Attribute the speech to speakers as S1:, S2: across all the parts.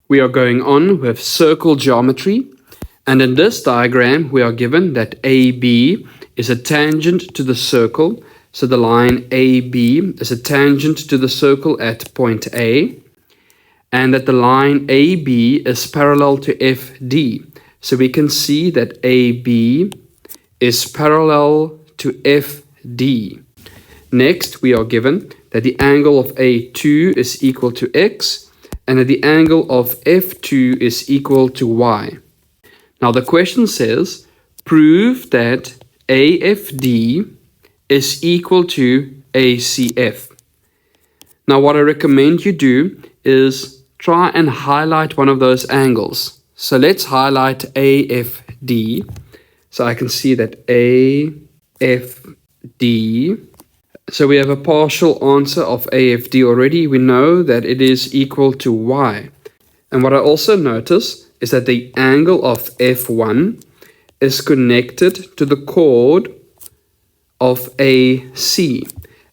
S1: We are going on with circle geometry, and in this diagram we are given that AB is a tangent to the circle. So the line AB is a tangent to the circle at point A, and that the line AB is parallel to FD. So we can see that AB is parallel to FD. Next, we are given that the angle of A2 is equal to X, and that the angle of F2 is equal to Y. Now the question says, prove that AFD is equal to ACF. Now what I recommend you do is try and highlight one of those angles. So let's highlight AFD. So I can see that AFD. So we have a partial answer of AFD already. We know that it is equal to Y. And what I also notice is that the angle of F1 is connected to the chord of AC.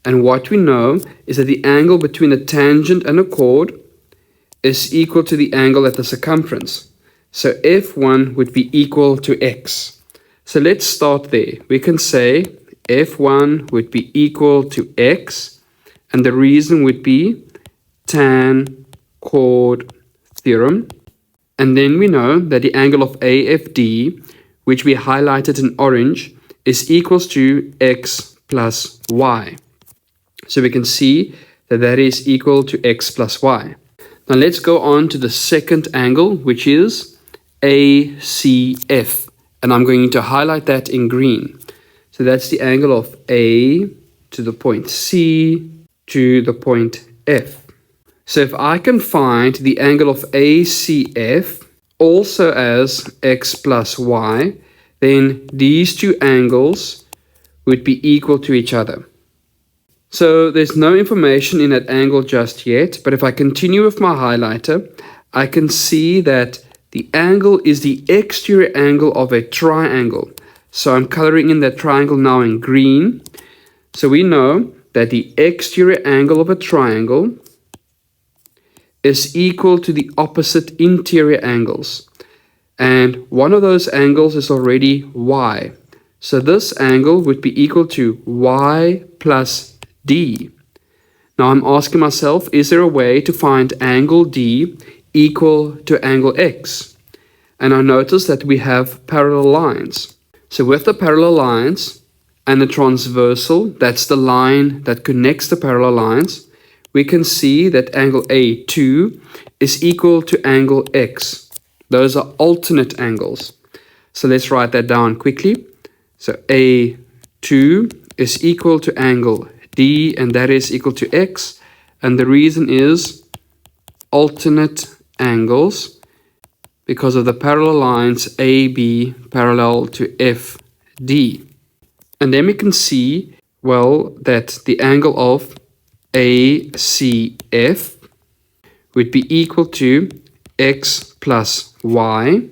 S1: And what we know is that the angle between a tangent and a chord is equal to the angle at the circumference. So F1 would be equal to X. So let's start there. We can say F1 would be equal to X, and the reason would be tan chord theorem. And then we know that the angle of AFD, which we highlighted in orange, is equals to X plus Y. So we can see that that is equal to X plus Y. Now let's go on to the second angle, which is ACF. And I'm going to highlight that in green. So that's the angle of A to the point C to the point F. So if I can find the angle of ACF also as X plus Y, then these two angles would be equal to each other. So there's no information in that angle just yet, but if I continue with my highlighter, I can see that the angle is the exterior angle of a triangle. So I'm coloring in that triangle now in green. So we know that the exterior angle of a triangle is equal to the opposite interior angles. And one of those angles is already Y. So this angle would be equal to Y plus D. Now I'm asking myself, is there a way to find angle D equal to angle X? And I notice that we have parallel lines. So with the parallel lines and the transversal, that's the line that connects the parallel lines, we can see that angle A2 is equal to angle X. Those are alternate angles. So let's write that down quickly. So A2 is equal to angle D, and that is equal to X. And the reason is alternate angles because of the parallel lines AB parallel to FD. And then we can see, well, that the angle of ACF would be equal to X plus Y.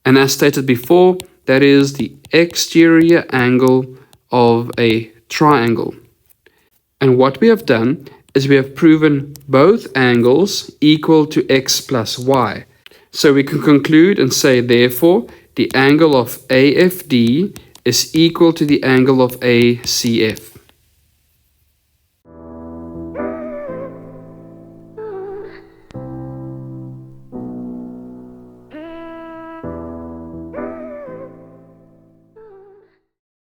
S1: And as stated before, that is the exterior angle of a triangle. And what we have done is we have proven both angles equal to X plus Y. So we can conclude and say, therefore, the angle of AFD is equal to the angle of ACF.